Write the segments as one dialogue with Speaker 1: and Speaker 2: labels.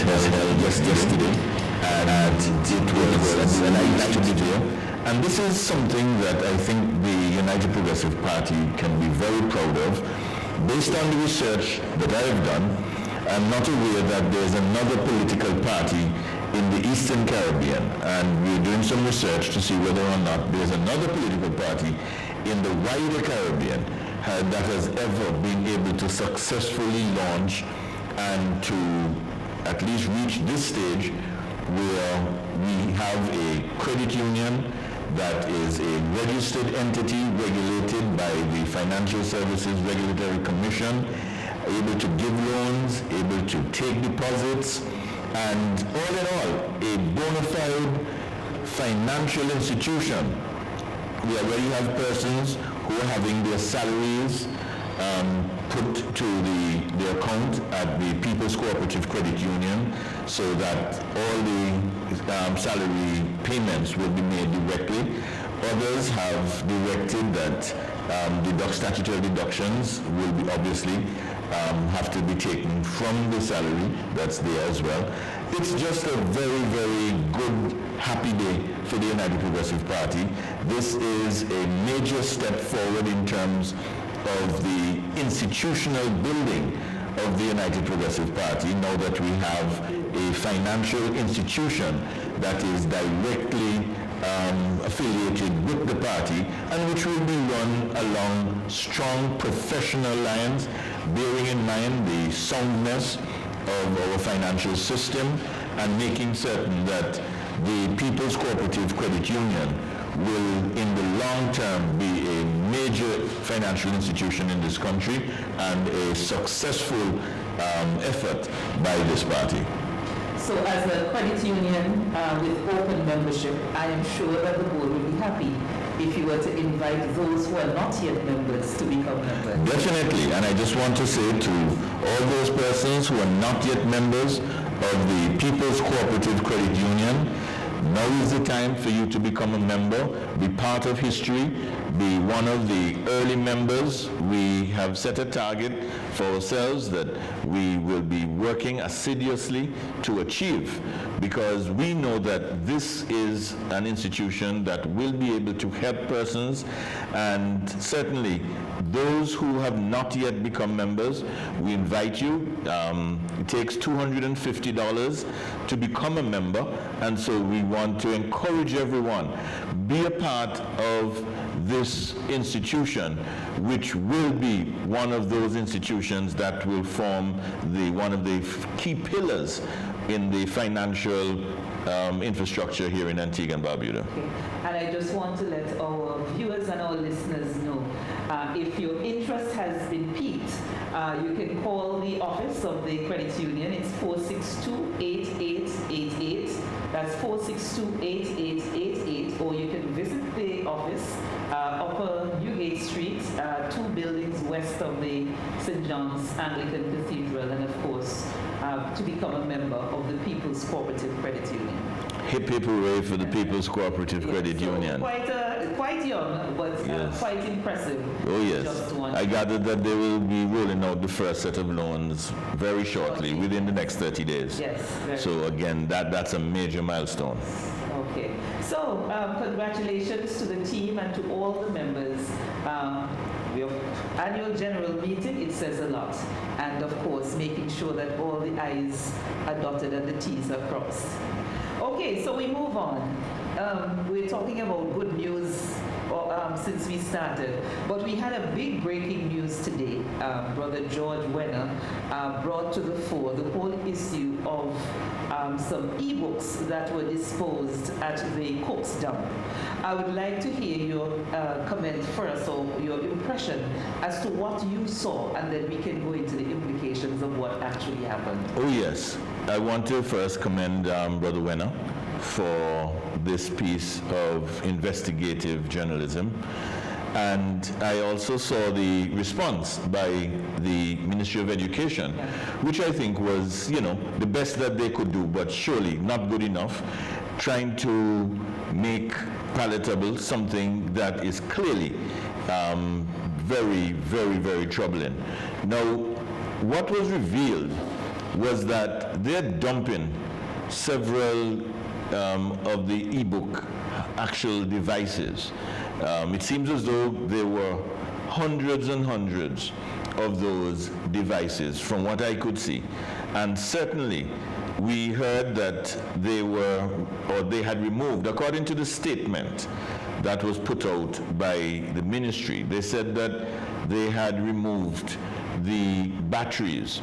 Speaker 1: was held just yesterday, and it was a night to be there. And this is something that I think the United Progressive Party can be very proud of. Based on the research that I have done, I'm not aware that there's another political party in the Eastern Caribbean, and we're doing some research to see whether or not there's another political party in the wider Caribbean that has ever been able to successfully launch and to at least reach this stage where we have a credit union that is a registered entity regulated by the Financial Services Regulatory Commission, able to give loans, able to take deposits, and all in all, a bona fide financial institution. We already have persons who are having their salaries put to the account at the People's Cooperative Credit Union, so that all the salary payments will be made directly. Others have directed that statutory deductions will be obviously have to be taken from the salary that's there as well. It's just a very, very good, happy day for the United Progressive Party. This is a major step forward in terms of the institutional building of the United Progressive Party, now that we have a financial institution that is directly affiliated with the party, and which will be run along strong professional lines, bearing in mind the soundness of our financial system, and making certain that the People's Cooperative Credit Union will, in the long term, be a major financial institution in this country and a successful effort by this party.
Speaker 2: So as a credit union with open membership, I am sure that the board will be happy if you were to invite those who are not yet members to become members.
Speaker 1: Definitely, and I just want to say to all those persons who are not yet members of the People's Cooperative Credit Union, now is the time for you to become a member, be part of history, be one of the early members. We have set a target for ourselves that we will be working assiduously to achieve, because we know that this is an institution that will be able to help persons, and certainly those who have not yet become members, we invite you. It takes $250 to become a member, and so we want to encourage everyone, be a part of this institution, which will be one of those institutions that will form one of the key pillars in the financial infrastructure here in Antigua and Barbuda.
Speaker 2: Okay. And I just want to let our viewers and our listeners know, if your interest has been piqued, you can call the office of the credit union. It's 462-8888. That's 462-8888, or you can visit the office, Upper Newgate Street, 2 buildings west of the St. John's Anglican Cathedral, and of course, to become a member of the People's Cooperative Credit Union.
Speaker 1: Hip hip hooray for the People's Cooperative Credit Union.
Speaker 2: Quite young, but
Speaker 1: yes.
Speaker 2: Quite impressive.
Speaker 1: Oh yes. I gathered that they will be rolling out the first set of loans very shortly, within the next 30 days.
Speaker 2: Yes.
Speaker 1: So again, that's a major milestone.
Speaker 2: Okay. So congratulations to the team and to all the members. Your annual general meeting, it says a lot. And of course, making sure that all the I's are dotted and the T's are crossed. Okay, so we move on. We're talking about good news since we started, but we had a big breaking news today. Brother George Wenner brought to the fore the whole issue of some e-books that were disposed at the Cook's dump. I would like to hear your comment first, or your impression as to what you saw, and then we can go into the implications of what actually happened.
Speaker 1: Oh yes, I want to first commend Brother Wenner for this piece of investigative journalism. And I also saw the response by the Ministry of Education, which I think was, the best that they could do, but surely not good enough, trying to make palatable something that is clearly very, very, very troubling. Now, what was revealed was that they're dumping several of the ebook actual devices. It seems as though there were hundreds and hundreds of those devices from what I could see. And certainly we heard that they had removed, according to the statement that was put out by the ministry, they said that they had removed the batteries.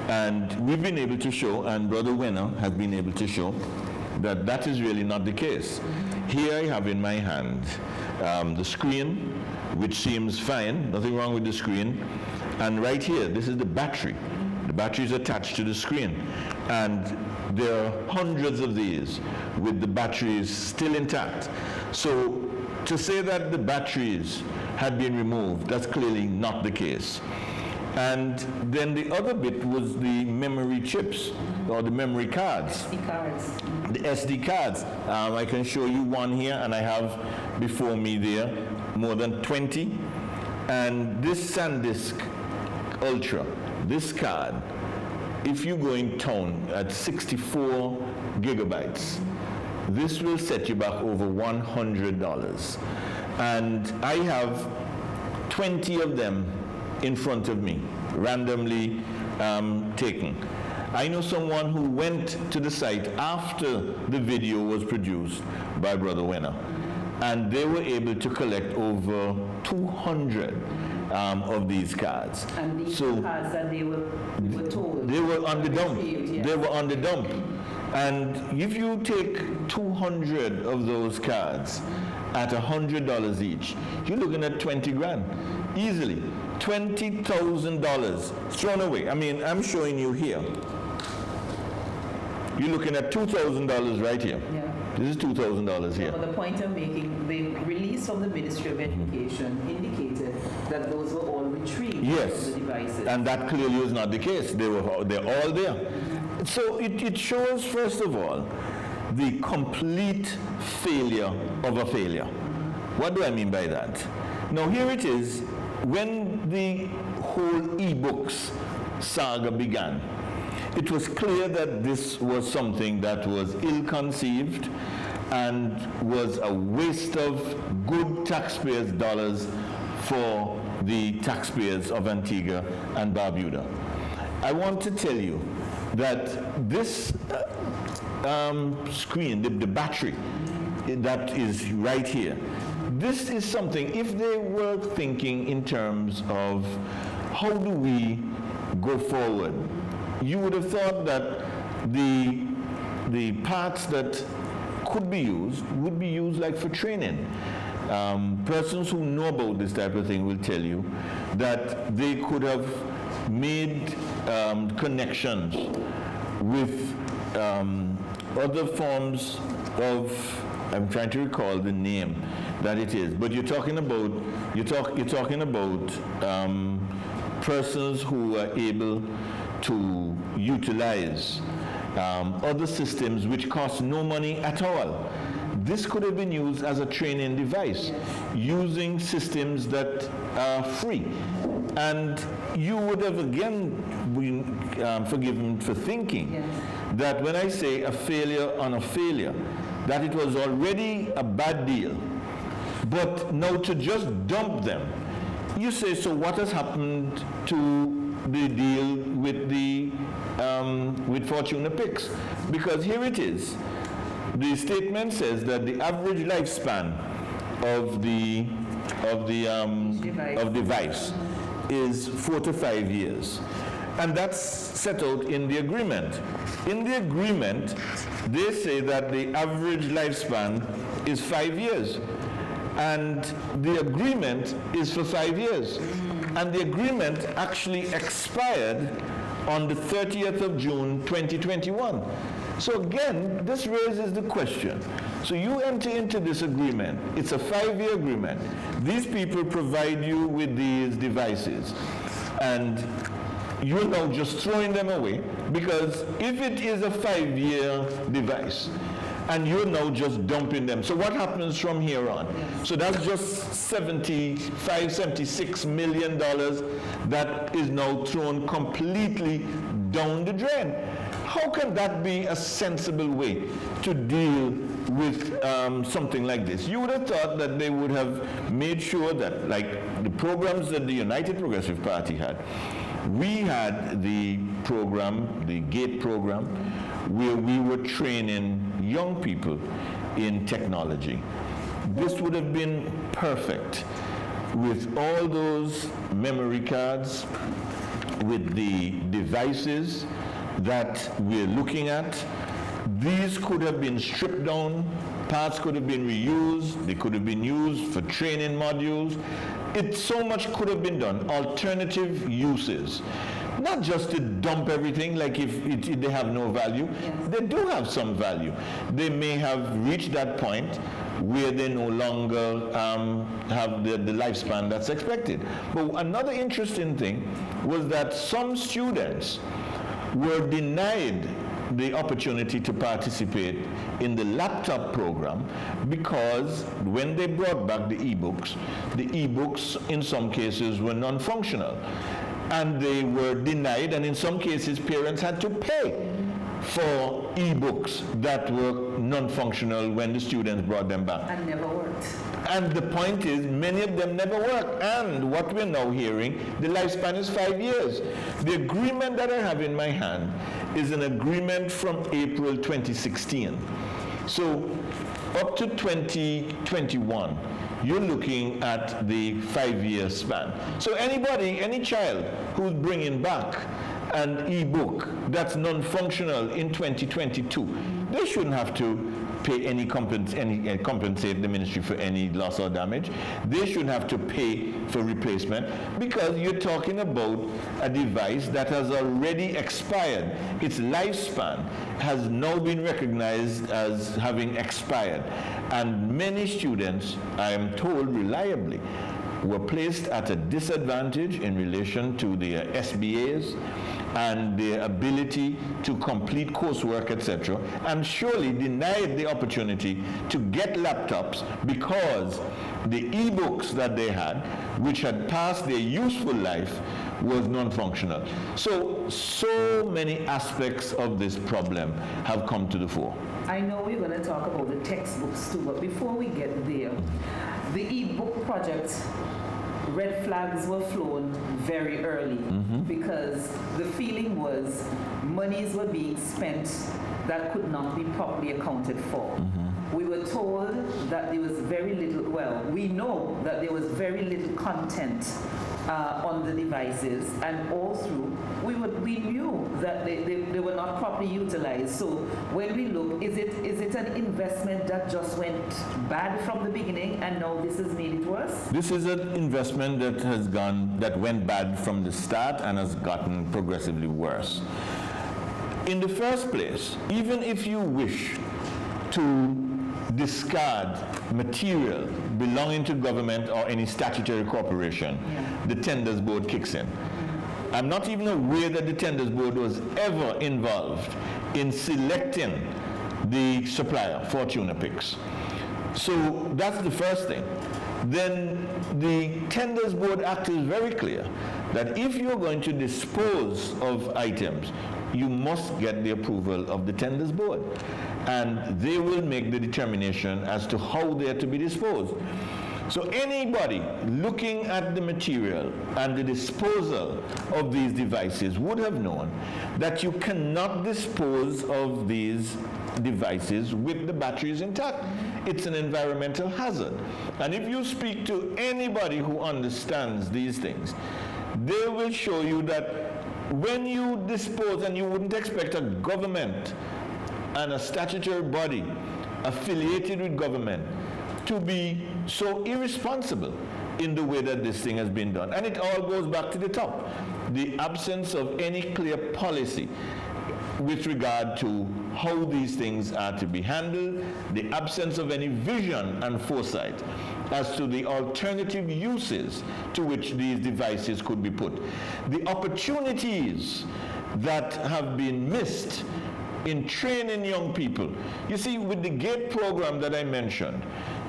Speaker 1: And we've been able to show, and Brother Wenner has been able to show, that that is really not the case. Here I have in my hand the screen, which seems fine, nothing wrong with the screen. And right here, this is the battery. The battery is attached to the screen. And there are hundreds of these with the batteries still intact. So to say that the batteries had been removed, that's clearly not the case. And then the other bit was the memory chips, or the memory cards.
Speaker 2: SD cards.
Speaker 1: The SD cards. I can show you one here, and I have before me there more than 20. And this SanDisk Ultra, this card, if you go in town at 64 gigabytes, this will set you back over $100. And I have 20 of them in front of me, randomly taken. I know someone who went to the site after the video was produced by Brother Wenner, and they were able to collect over 200 of these cards.
Speaker 2: And these cards that they were told?
Speaker 1: They were on the dump.
Speaker 2: Yeah.
Speaker 1: They were on the dump. And if you take 200 of those cards at $100 each, you're looking at 20 grand, easily. $20,000 thrown away. I mean, I'm showing you here. You're looking at $2,000 right here.
Speaker 2: Yeah.
Speaker 1: This is $2,000 here.
Speaker 2: But the point I'm making, the release from the Ministry of Education indicated that those were all retrieved
Speaker 1: Yes,
Speaker 2: from the devices.
Speaker 1: and that clearly was not the case. They're all there. So it shows, first of all, the complete failure of a failure. What do I mean by that? Now here it is. When the whole e-books saga began, it was clear that this was something that was ill-conceived and was a waste of good taxpayers' dollars for the taxpayers of Antigua and Barbuda. I want to tell you that this screen, the battery that is right here, this is something, if they were thinking in terms of how do we go forward, you would have thought that the parts that could be used would be used like for training. Persons who know about this type of thing will tell you that they could have made connections with other forms of, I'm trying to recall the name that it is, but you're talking about persons who are able to utilize other systems which cost no money at all. This could have been used as a training device, using systems that are free. And you would have again been forgiven for thinking that when I say a failure on a failure, that it was already a bad deal. But now to just dump them, you say, so what has happened to the deal with the with Fortuna Picks? Because here it is. The statement says that the average lifespan of the device is 4 to 5 years, and that's set out in the agreement. In the agreement, they say that the average lifespan is 5 years. And the agreement is for 5 years. And the agreement actually expired on the 30th of June, 2021. So again, this raises the question. So you enter into this agreement. It's a 5-year agreement. These people provide you with these devices. And you're now just throwing them away, because if it is a 5-year device, and you're now just dumping them. So what happens from here on? So that's just $76 million that is now thrown completely down the drain. How can that be a sensible way to deal with something like this? You would have thought that they would have made sure that, like the programs that the United Progressive Party had, we had the program, the GATE program, where we were training young people in technology. This would have been perfect with all those memory cards, with the devices that we're looking at. These could have been stripped down, parts could have been reused, they could have been used for training modules. So much could have been done. Alternative uses. Not just to dump everything like if they have no value. Yes. They do have some value. They may have reached that point where they no longer have the lifespan that's expected. But another interesting thing was that some students were denied the opportunity to participate in the laptop program because when they brought back the e-books in some cases were non-functional. And they were denied, and in some cases parents had to pay for e-books that were non-functional when the students brought them back.
Speaker 2: And never worked.
Speaker 1: And the point is, many of them never worked. And what we're now hearing, the lifespan is 5 years. The agreement that I have in my hand is an agreement from April 2016. So up to 2021, you're looking at the 5-year span. So anybody, any child who's bringing back an e-book that's non-functional in 2022, they shouldn't have to pay compensate the ministry for any loss or damage. They shouldn't have to pay for replacement because you're talking about a device that has already expired. Its lifespan has now been recognized as having expired. And many students, I am told reliably, were placed at a disadvantage in relation to their SBAs and their ability to complete coursework, etc., and surely denied the opportunity to get laptops because the e-books that they had, which had passed their useful life, was non-functional. So many aspects of this problem have come to the fore.
Speaker 2: I know we're going to talk about the textbooks too, but before we get there, the e-book project, red flags were flown very early because the feeling was monies were being spent that could not be properly accounted for. We were told that there was very little, well, we know that there was very little content on the devices, and all through, we knew that they were not properly utilized. So when we look, is it an investment that just went bad from the beginning and now this has made it worse?
Speaker 1: This is an investment that went bad from the start and has gotten progressively worse. In the first place, even if you wish to discard material belonging to government or any statutory corporation, the Tenders Board kicks in. I'm not even aware that the Tenders Board was ever involved in selecting the supplier, Fortuna Picks. So that's the first thing. Then the Tenders Board Act is very clear that if you're going to dispose of items, you must get the approval of the Tenders Board. And they will make the determination as to how they are to be disposed. So anybody looking at the material and the disposal of these devices would have known that you cannot dispose of these devices with the batteries intact. It's an environmental hazard. And if you speak to anybody who understands these things, they will show you that when you dispose, and you wouldn't expect a government and a statutory body affiliated with government to be so irresponsible in the way that this thing has been done. And it all goes back to the top. The absence of any clear policy with regard to how these things are to be handled, the absence of any vision and foresight as to the alternative uses to which these devices could be put. The opportunities that have been missed in training young people. You see, with the GATE program that I mentioned,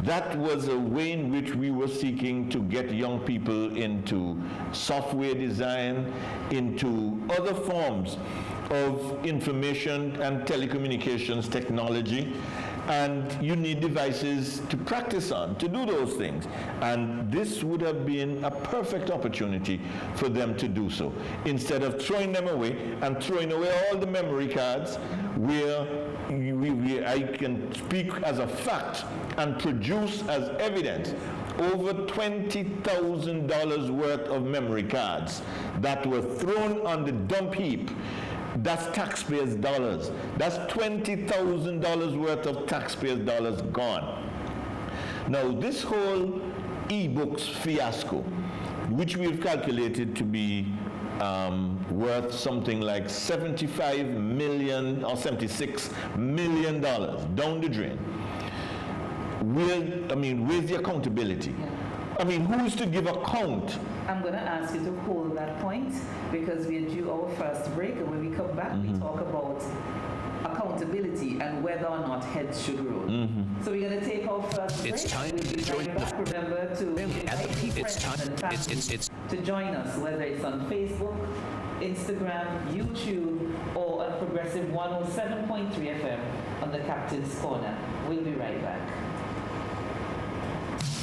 Speaker 1: That was a way in which we were seeking to get young people into software design, into other forms of information and telecommunications technology. And you need devices to practice on, to do those things. And this would have been a perfect opportunity for them to do so. Instead of throwing them away and throwing away all the memory cards, where I can speak as a fact and produce as evidence over $20,000 worth of memory cards that were thrown on the dump heap. That's taxpayers' dollars. That's $20,000 worth of taxpayers' dollars gone. Now, this whole e-books fiasco, which we've calculated to be worth something like $75 million or $76 million down the drain. Where's the accountability? I mean, who is to give account?
Speaker 2: I'm going to ask you to hold that point because we are due our first break, and when we come back, we talk about accountability and whether or not heads should roll. So we're going to take our first break.
Speaker 3: It's time
Speaker 2: we'll
Speaker 3: to
Speaker 2: be
Speaker 3: join
Speaker 2: right back. Remember to invite
Speaker 3: It's
Speaker 2: friends
Speaker 3: time.
Speaker 2: and family to join us, whether it's on Facebook, Instagram, YouTube, or on Progressive 107.3 FM on the Captain's Corner. We'll be right back.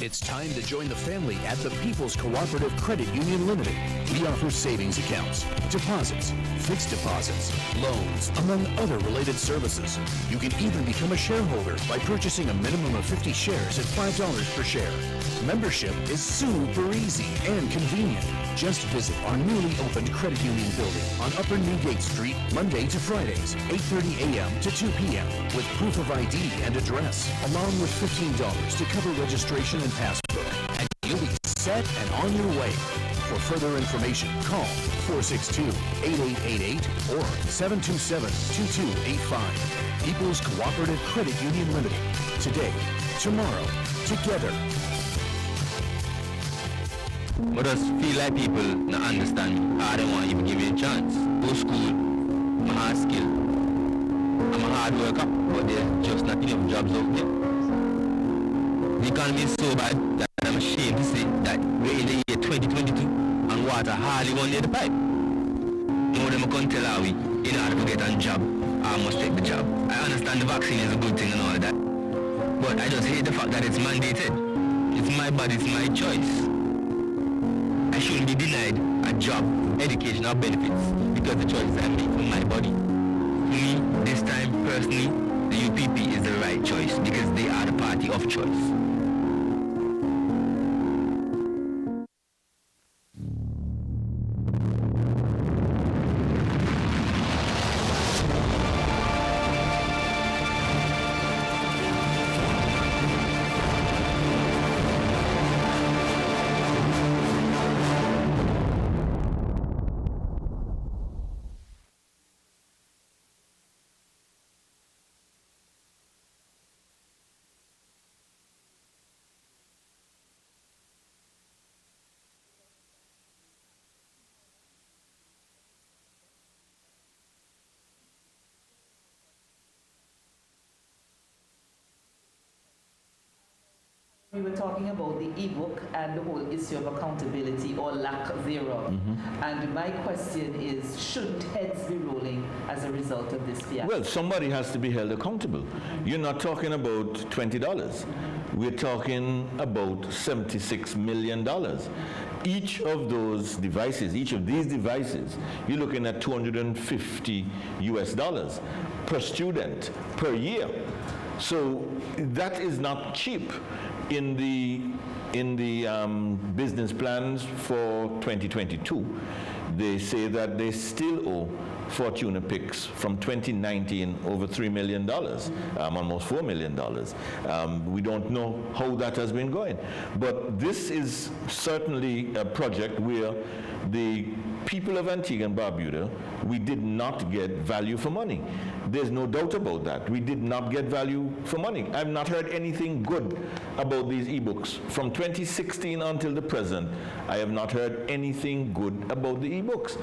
Speaker 3: It's time to join the family at the People's Cooperative Credit Union Limited. We offer savings accounts, deposits, fixed deposits, loans, among other related services. You can even become a shareholder by purchasing a minimum of 50 shares at $5 per share. Membership is super easy and convenient. Just visit our newly opened credit union building on Upper Newgate Street, Monday to Fridays, 8:30 a.m. to 2 p.m. with proof of ID and address, along with $15 to cover registration and passbook. And you'll be set and on your way. For further information, call 462-8888 or 727-2285. People's Cooperative Credit Union Limited. Today, tomorrow, together.
Speaker 4: But us feel like people not understand me. I don't want to even give you a chance. Go school, I'm a hard skill. I'm a hard worker, but there's just not enough jobs out there. The economy is so bad that I'm ashamed to say that we're in the year 2022 and water hardly run near the pipe. More than I can tell how we, in order to get a job, I must take the job. I understand the vaccine is a good thing and all of that, but I just hate the fact that it's mandated. It's my body, it's my choice. I shouldn't be denied a job, education, or benefits because the choice I make with my body. For me, this time, personally, the UPP is the right choice because they are the party of choice.
Speaker 2: We were talking about the e-book and the whole issue of accountability or lack thereof. And my question is, shouldn't heads be rolling as a result of this fiasco?
Speaker 1: Well, somebody has to be held accountable. You're not talking about $20. We're talking about $76 million. Each of those devices, each of these devices, you're looking at $250 US per student per year. So that is not cheap. In the business plans for 2022, they say that they still owe Fortuna Picks from 2019 over $3 million, almost $4 million. We don't know how that has been going. But this is certainly a project where the people of Antigua and Barbuda, we did not get value for money. There's no doubt about that. We did not get value for money. I've not heard anything good about these e-books. From 2016 until the present, I have not heard anything good about the e-books.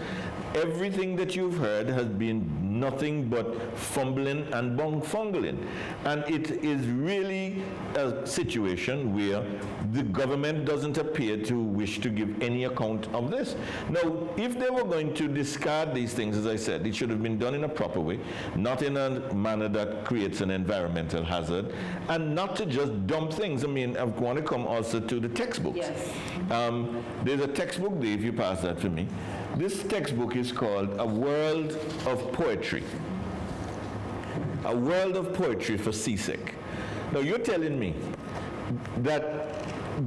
Speaker 1: Everything that you've heard has been nothing but fumbling and bungling. And it is really a situation where the government doesn't appear to wish to give any account of this. Now, if they were going to discard these things, as I said, it should have been done in a proper way, not in a manner that creates an environmental hazard, and not to just dump things. I mean, I want to come also to the textbooks.
Speaker 2: Yes.
Speaker 1: There's a textbook, Dave, you pass that to me. This textbook is called A World of Poetry. A World of Poetry for Seasick. Now, you're telling me that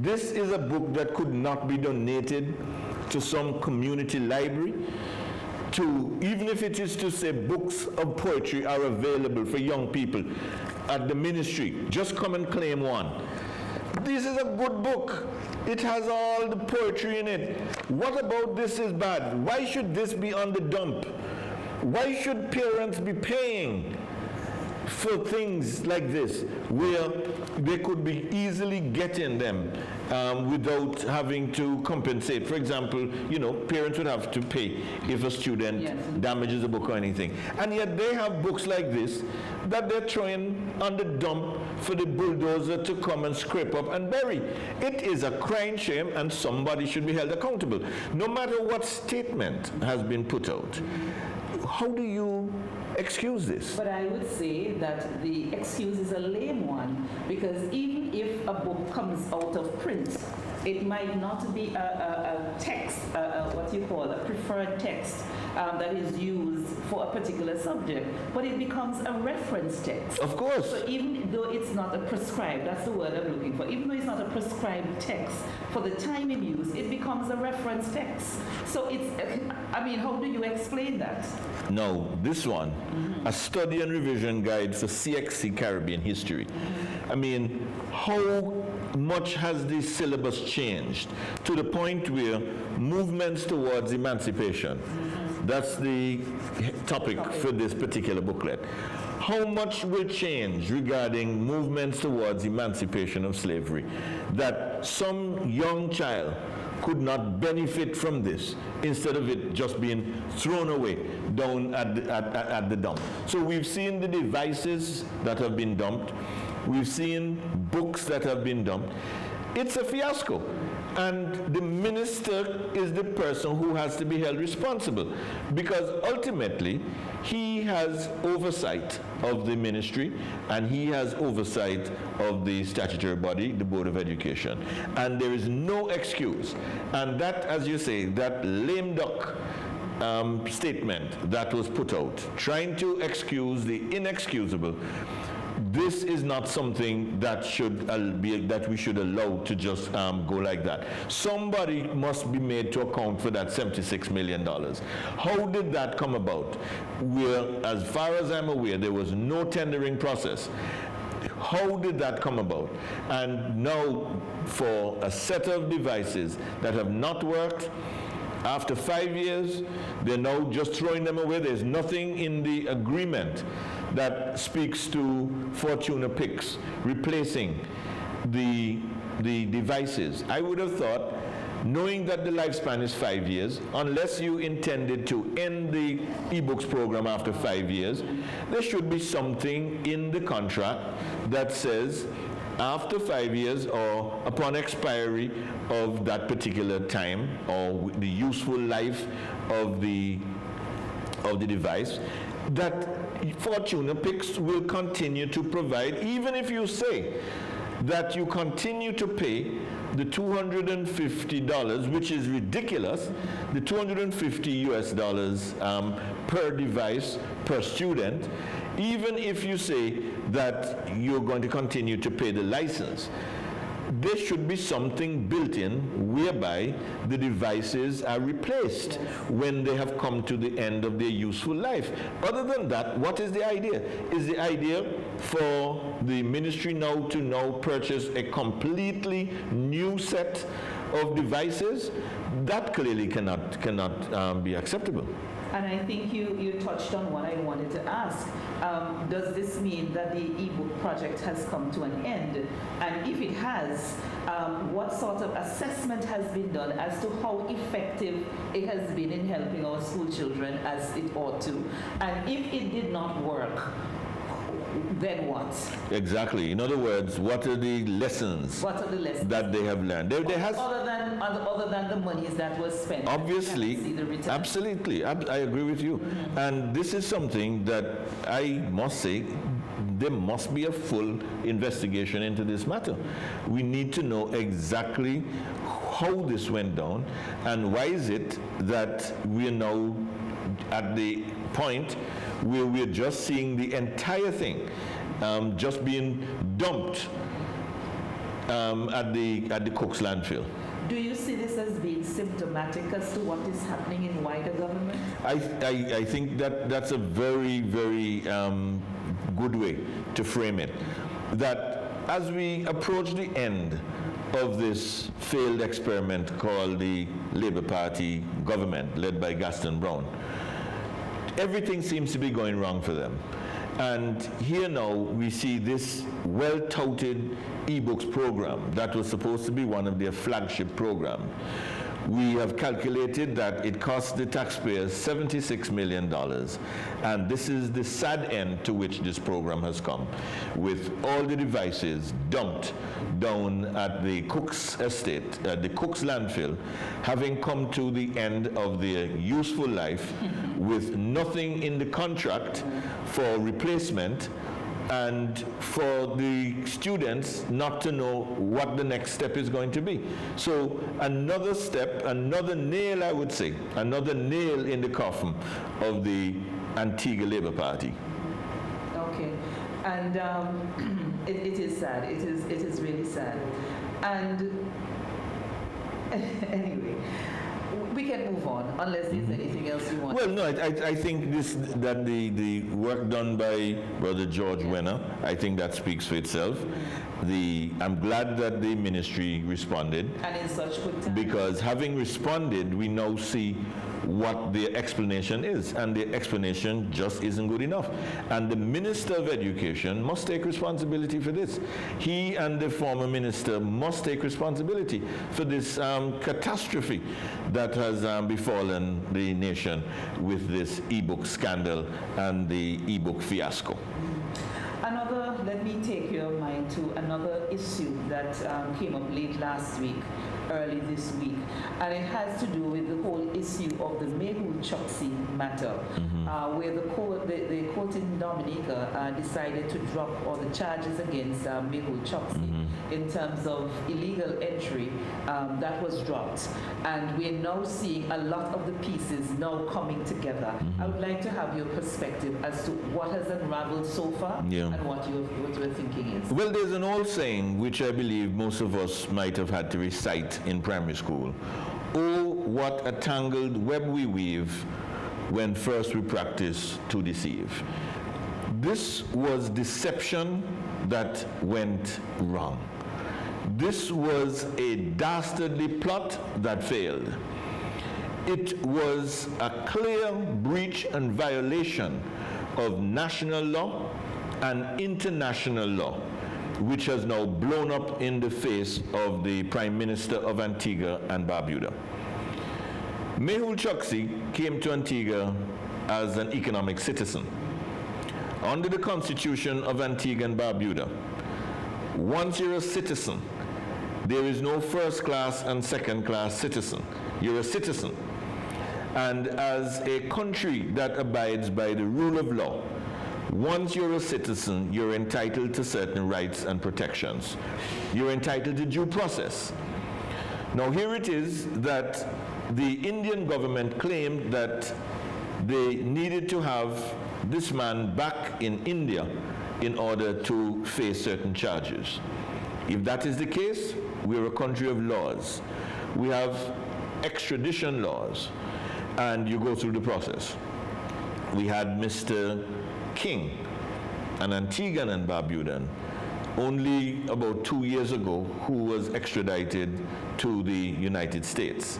Speaker 1: this is a book that could not be donated to some community library, to, even if it is to say books of poetry are available for young people at the ministry, just come and claim one. This is a good book. It has all the poetry in it. What about this is bad? Why should this be on the dump? Why should parents be paying for things like this, where they could be easily getting them without having to compensate? For example, you know, parents would have to pay if a student damages a book or anything. And yet they have books like this that they're throwing on the dump for the bulldozer to come and scrape up and bury. It is a crying shame, and somebody should be held accountable, no matter what statement has been put out. How do you excuse this?
Speaker 2: But I would say that the excuse is a lame one, because even if a book comes out of print, it might not be a text, what you call a preferred text that is used for a particular subject, but it becomes a reference text.
Speaker 1: Of course.
Speaker 2: So even though it's not a prescribed, that's the word I'm looking for, even though it's not a prescribed text for the time in use, it becomes a reference text. So it's, I mean, how do you explain that?
Speaker 1: No, this one, a study and revision guide for CXC Caribbean history. I mean, how much has the syllabus changed to the point where movements towards emancipation, that's the topic for this particular booklet. How much will change regarding movements towards emancipation of slavery, that some young child could not benefit from this, instead of it just being thrown away down at the dump? So we've seen the devices that have been dumped. We've seen books that have been dumped. It's a fiasco. And the minister is the person who has to be held responsible, because ultimately he has oversight of the ministry, and he has oversight of the statutory body, the Board of Education. And there is no excuse. And that, as you say, that lame duck statement that was put out, trying to excuse the inexcusable, this is not something that should that we should allow to just go like that. Somebody must be made to account for that $76 million. How did that come about? Where, as far as I'm aware, there was no tendering process. How did that come about? And now, for a set of devices that have not worked, after 5 years, they're now just throwing them away. There's nothing in the agreement that speaks to Fortuna Picks replacing the devices. I would have thought, knowing that the lifespan is 5 years, unless you intended to end the ebooks program after 5 years, there should be something in the contract that says after 5 years, or upon expiry of that particular time, or the useful life of the device, that Fortuna Picks will continue to provide, even if you say that you continue to pay the $250, which is ridiculous, the $250 US per device per student, even if you say that you're going to continue to pay the license. There should be something built in whereby the devices are replaced when they have come to the end of their useful life. Other than that, what is the idea? Is the idea for the ministry now to purchase a completely new set of devices? That clearly cannot be acceptable.
Speaker 2: And I think you touched on what I wanted to ask. Does this mean that the ebook project has come to an end? And if it has, what sort of assessment has been done as to how effective it has been in helping our school children as it ought to? And if it did not work, then what?
Speaker 1: Exactly. In other words, what are the lessons?
Speaker 2: What are the lessons
Speaker 1: that they have learned? There has,
Speaker 2: other than the monies that was spent.
Speaker 1: obviously,
Speaker 2: See the return.
Speaker 1: absolutely, I agree with you.
Speaker 2: Mm-hmm.
Speaker 1: And this is something that I must say, there must be a full investigation into this matter. We need to know exactly how this went down, and why is it that we are now at the point where we're just seeing the entire thing just being dumped at the Cook's landfill.
Speaker 2: Do you see this as being symptomatic as to what is happening in wider government?
Speaker 1: I think that's a very, very good way to frame it. That as we approach the end of this failed experiment called the Labour Party government, led by Gaston Brown, everything seems to be going wrong for them. And here now we see this well-touted ebooks program that was supposed to be one of their flagship programs. We have calculated that it cost the taxpayers $76 million, and this is the sad end to which this program has come, with all the devices dumped down at the Cook's estate, the Cook's landfill, having come to the end of their useful life with nothing in the contract for replacement, and for the students not to know what the next step is going to be. So another step, another nail, I would say, another nail in the coffin of the Antigua Labour Party.
Speaker 2: Okay, and it is sad. It is really sad. And anyway, we can move on unless there's anything else you want.
Speaker 1: Well, no, I think that the work done by Brother George Wenner, I think that speaks for itself. I'm glad that the ministry responded.
Speaker 2: And in such good time.
Speaker 1: Because having responded, we now see what the explanation is, and the explanation just isn't good enough. And the Minister of Education must take responsibility for this. He and the former minister must take responsibility for this catastrophe that has befallen the nation with this ebook scandal and the ebook fiasco.
Speaker 2: Let me take your mind to another issue that came up late last week, early this week, and it has to do with the whole issue of the Mehul Choksi matter, where the court in Dominica decided to drop all the charges against Mehul Choksi in terms of illegal entry. That was dropped, and we're now seeing a lot of the pieces now coming together. I would like to have your perspective as to what has unraveled so far and what your thinking is.
Speaker 1: Well, there's an old saying which I believe most of us might have had to recite in primary school. Oh, what a tangled web we weave when first we practice to deceive. This was deception that went wrong. This was a dastardly plot that failed. It was a clear breach and violation of national law and international law, which has now blown up in the face of the Prime Minister of Antigua and Barbuda. Mehul Choksi came to Antigua as an economic citizen. Under the Constitution of Antigua and Barbuda, once you're a citizen, there is no first-class and second-class citizen. You're a citizen. And as a country that abides by the rule of law, once you're a citizen, you're entitled to certain rights and protections. You're entitled to due process. Now, here it is that the Indian government claimed that they needed to have this man back in India in order to face certain charges. If that is the case, we're a country of laws. We have extradition laws, and you go through the process. We had Mr. King, an Antiguan and Barbudan, only about 2 years ago, who was extradited to the United States.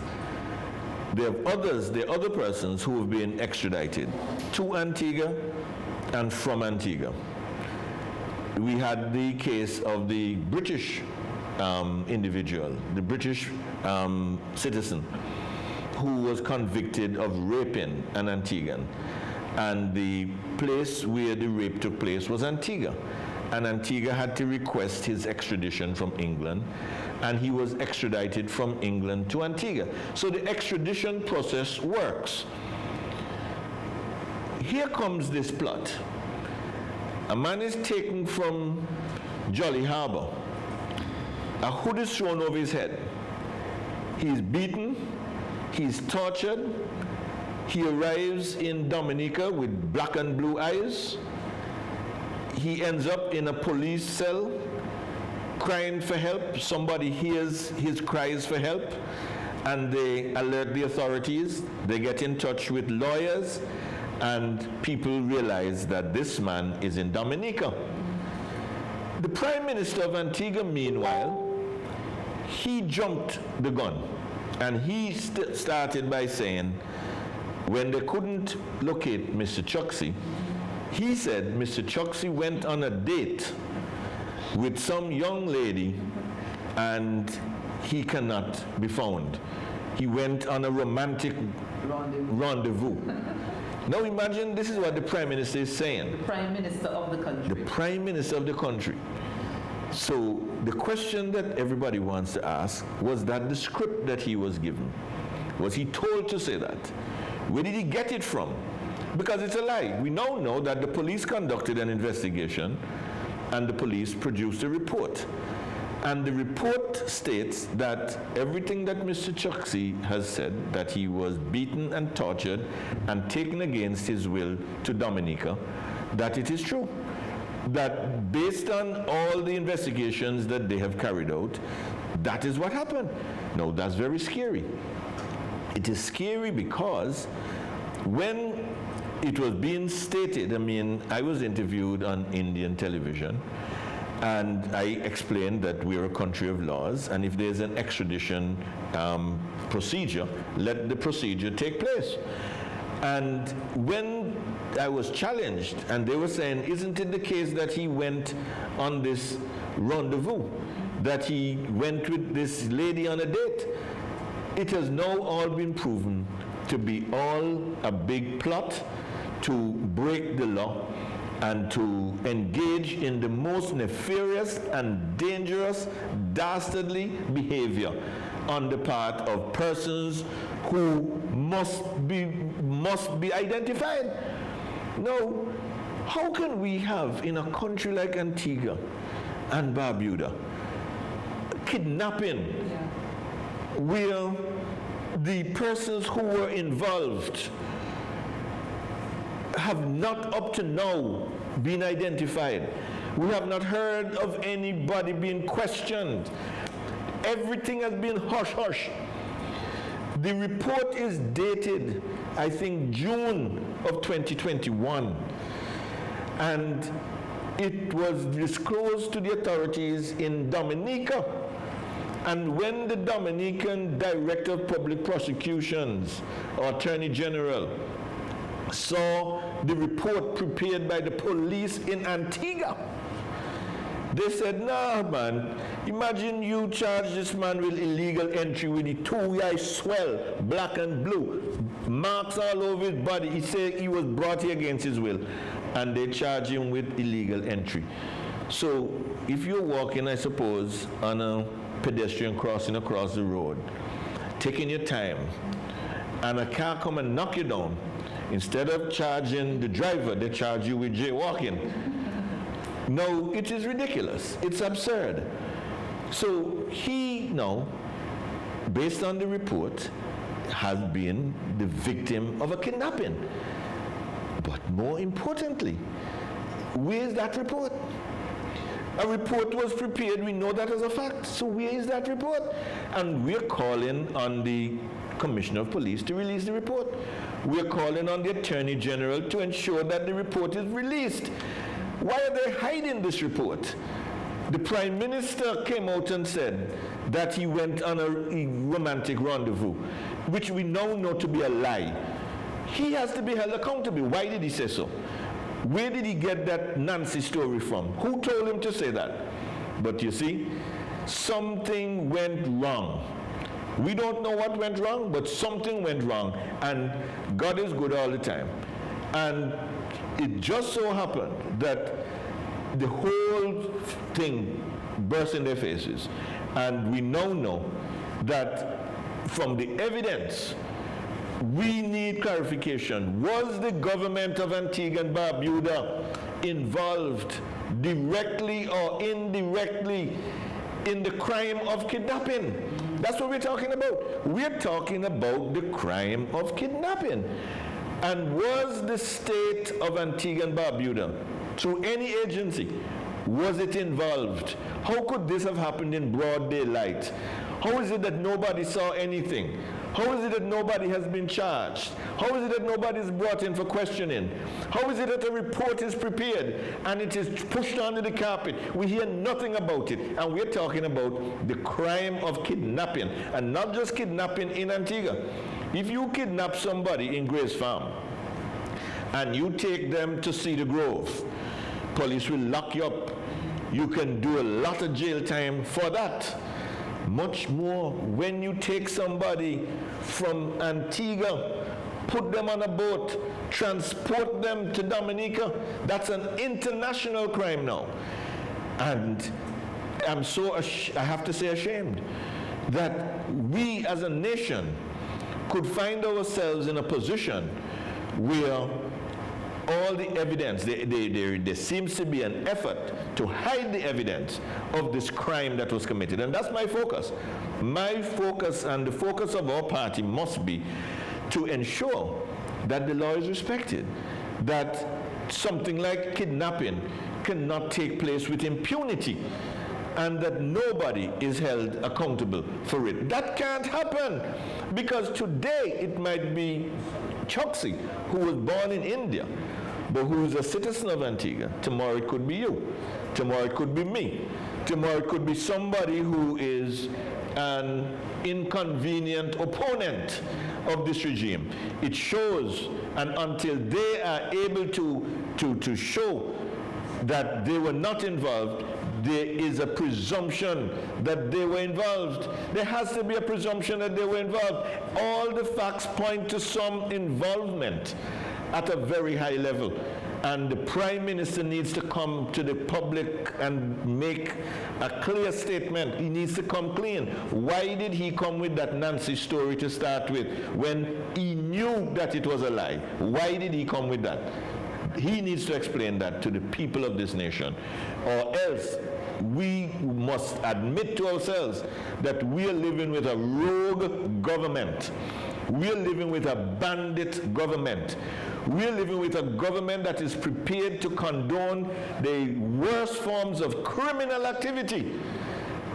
Speaker 1: There are other persons who have been extradited to Antigua and from Antigua. We had the case of the British individual, the British citizen, who was convicted of raping an Antiguan. And the place where the rape took place was Antigua. And Antigua had to request his extradition from England, and he was extradited from England to Antigua. So the extradition process works. Here comes this plot. A man is taken from Jolly Harbor. A hood is thrown over his head. He's beaten, he's tortured. He arrives in Dominica with black and blue eyes. He ends up in a police cell crying for help. Somebody hears his cries for help and they alert the authorities. They get in touch with lawyers and people realize that this man is in Dominica. The Prime Minister of Antigua, meanwhile, he jumped the gun and he started by saying, when they couldn't locate Mr. Chucksy, he said Mr. Chucksy went on a date with some young lady and he cannot be found. He went on a romantic rendezvous. Now imagine this is what the Prime Minister is saying.
Speaker 2: The Prime Minister of the country.
Speaker 1: The Prime Minister of the country. So the question that everybody wants to ask, was that the script that he was given? Was he told to say that? Where did he get it from? Because it's a lie. We now know that the police conducted an investigation and the police produced a report. And the report states that everything that Mr. Chucksy has said, that he was beaten and tortured and taken against his will to Dominica, that it is true. That based on all the investigations that they have carried out, that is what happened. Now, that's very scary. It is scary because when it was being stated, I mean, I was interviewed on Indian television, and I explained that we're a country of laws, and if there's an extradition procedure, let the procedure take place. And when I was challenged, and they were saying, isn't it the case that he went on this rendezvous, that he went with this lady on a date? It has now all been proven to be all a big plot to break the law and to engage in the most nefarious and dangerous, dastardly behavior on the part of persons who must be identified. Now, how can we have in a country like Antigua and Barbuda kidnapping where the persons who were involved have not up to now been identified? We have not heard of anybody being questioned. Everything has been hush-hush. The report is dated, I think, June of 2021. And it was disclosed to the authorities in Dominica. And when the Dominican Director of Public Prosecutions, or Attorney General, saw the report prepared by the police in Antigua, they said, nah, man, imagine you charge this man with illegal entry with the two-eye swell, black and blue, marks all over his body. He said he was brought here against his will, and they charge him with illegal entry. So if you're walking, I suppose, on a pedestrian crossing across the road, taking your time, and a car come and knock you down, instead of charging the driver, they charge you with jaywalking. No, it is ridiculous. It's absurd. So he now, based on the report, has been the victim of a kidnapping. But more importantly, where is that report? A report was prepared, we know that as a fact. So where is that report? And we're calling on the Commissioner of Police to release the report. We're calling on the Attorney General to ensure that the report is released. Why are they hiding this report? The Prime Minister came out and said that he went on a romantic rendezvous, which we now know to be a lie. He has to be held accountable. Why did he say so? Where did he get that Nancy story from? Who told him to say that? But you see, something went wrong. We don't know what went wrong, but something went wrong, and God is good all the time. And it just so happened that the whole thing burst in their faces, and we now know that from the evidence, we need clarification. Was the government of Antigua and Barbuda involved directly or indirectly in the crime of kidnapping? That's what we're talking about. We're talking about the crime of kidnapping. And was the state of Antigua and Barbuda, through any agency, was it involved? How could this have happened in broad daylight? How is it that nobody saw anything? How is it that nobody has been charged? How is it that nobody is brought in for questioning? How is it that a report is prepared and it is pushed under the carpet? We hear nothing about it, and we're talking about the crime of kidnapping, and not just kidnapping in Antigua. If you kidnap somebody in Grace Farm and you take them to Cedar Grove, police will lock you up. You can do a lot of jail time for that. Much more when you take somebody from Antigua, put them on a boat, transport them to Dominica. That's an international crime now. And I'm so, I have to say, ashamed that we as a nation could find ourselves in a position where all the evidence, there seems to be an effort to hide the evidence of this crime that was committed. And that's my focus. My focus and the focus of our party must be to ensure that the law is respected, that something like kidnapping cannot take place with impunity, and that nobody is held accountable for it. That can't happen, because today it might be Choksi, who was born in India, but who is a citizen of Antigua. Tomorrow it could be you. Tomorrow it could be me. Tomorrow it could be somebody who is an inconvenient opponent of this regime. It shows, and until they are able to show that they were not involved, there is a presumption that they were involved. There has to be a presumption that they were involved. All the facts point to some involvement at a very high level. And the Prime Minister needs to come to the public and make a clear statement. He needs to come clean. Why did he come with that Nancy story to start with when he knew that it was a lie? Why did he come with that? He needs to explain that to the people of this nation, or else we must admit to ourselves that we are living with a rogue government. We are living with a bandit government. We are living with a government that is prepared to condone the worst forms of criminal activity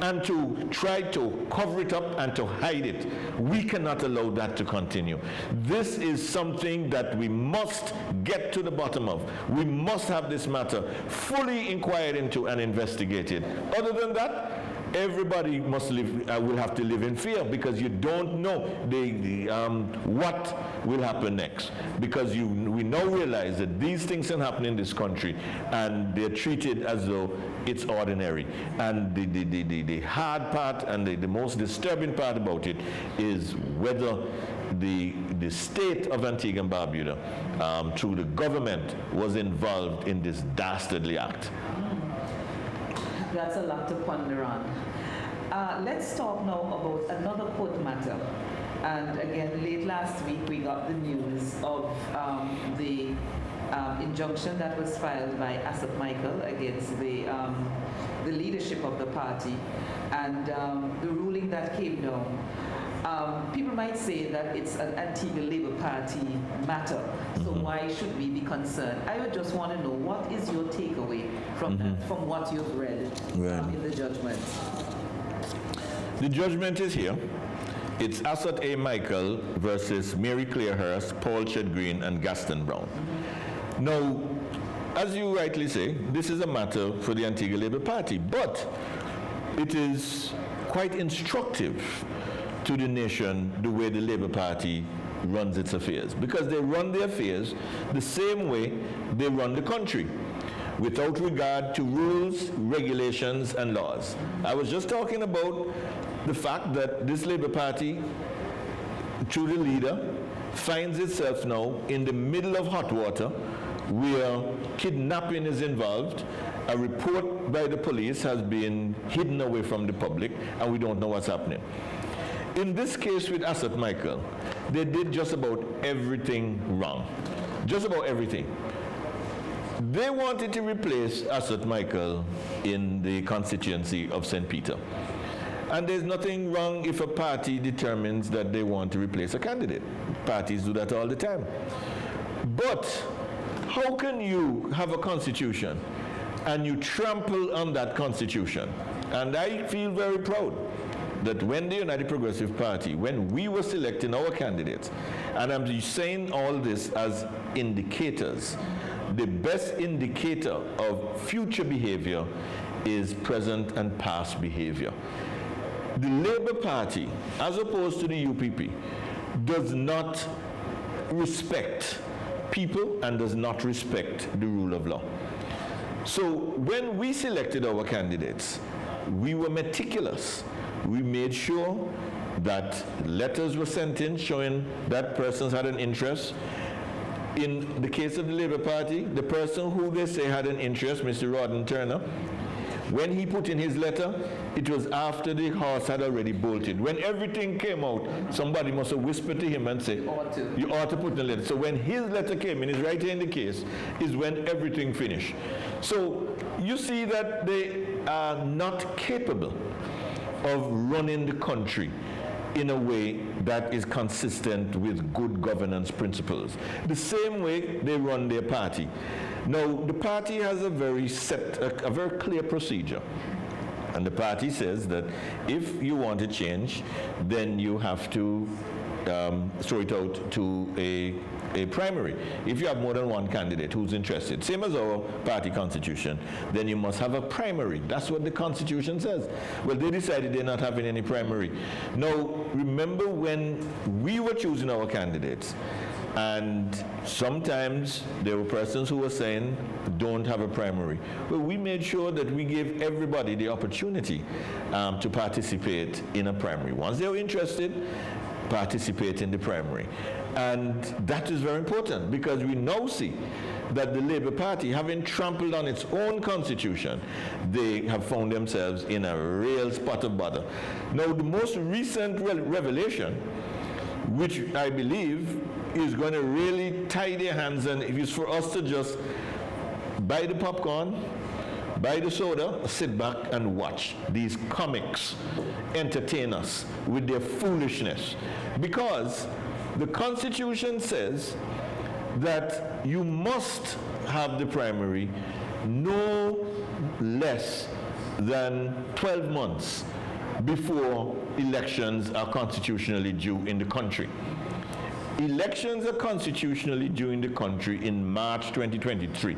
Speaker 1: and to try to cover it up and to hide it. We cannot allow that to continue. This is something that we must get to the bottom of. We must have this matter fully inquired into and investigated. Other than that, everybody must live, will have to live in fear, because you don't know what will happen next. Because we now realize that these things can happen in this country, and they're treated as though it's ordinary. And the hard part and the most disturbing part about it is whether the state of Antigua and Barbuda, through the government, was involved in this dastardly act.
Speaker 2: That's a lot to ponder on. Let's talk now about another court matter. And again, late last week we got the news of the injunction that was filed by Asap Michael against the leadership of the party, and the ruling that came down. People might say that it's an Antigua Labour Party matter, so why should we be concerned? I would just want to know, what is your takeaway from that, from what you've read in the judgment?
Speaker 1: The judgment is here. It's Asad A. Michael versus Mary Claire Hurst, Paul Ched Green, and Gaston Brown. Now, as you rightly say, this is a matter for the Antigua Labour Party, but it is quite instructive to the nation the way the Labour Party runs its affairs, because they run their affairs the same way they run the country, without regard to rules, regulations, and laws. I was just talking about the fact that this Labour Party, through the leader, finds itself now in the middle of hot water where kidnapping is involved. A report by the police has been hidden away from the public, and we don't know what's happening. In this case with Asset Michael, they did just about everything wrong. Just about everything. They wanted to replace Asset Michael in the constituency of St. Peter. And there's nothing wrong if a party determines that they want to replace a candidate. Parties do that all the time. But how can you have a constitution and you trample on that constitution? And I feel very proud that when the United Progressive Party, when we were selecting our candidates, and I'm saying all this as indicators, the best indicator of future behavior is present and past behavior. The Labour Party, as opposed to the UPP, does not respect people and does not respect the rule of law. So when we selected our candidates, we were meticulous. We made sure that letters were sent in showing that persons had an interest. In the case of the Labour Party, the person who they say had an interest, Mr. Rawdon Turner, when he put in his letter, it was after the horse had already bolted. When everything came out, somebody must have whispered to him and said, you ought to put in the letter. So when his letter came in, his right here in the case, is when everything finished. So you see that they are not capable of running the country in a way that is consistent with good governance principles. The same way they run their party. Now, the party has a very clear procedure. And the party says that if you want to change, then you have to throw it out to a primary. If you have more than one candidate who's interested, same as our party constitution, then you must have a primary. That's what the constitution says. Well, they decided they're not having any primary. Now, remember when we were choosing our candidates, and sometimes there were persons who were saying, don't have a primary. Well, we made sure that we gave everybody the opportunity to participate in a primary. Once they were interested, participate in the primary. And that is very important, because we now see that the Labour Party, having trampled on its own constitution, they have found themselves in a real spot of bother. Now, the most recent revelation, which I believe is going to really tie their hands, and it is for us to just buy the popcorn, buy the soda, sit back and watch these comics entertain us with their foolishness. Because the Constitution says that you must have the primary no less than 12 months before elections are constitutionally due in the country. Elections are constitutionally due in the country in March 2023.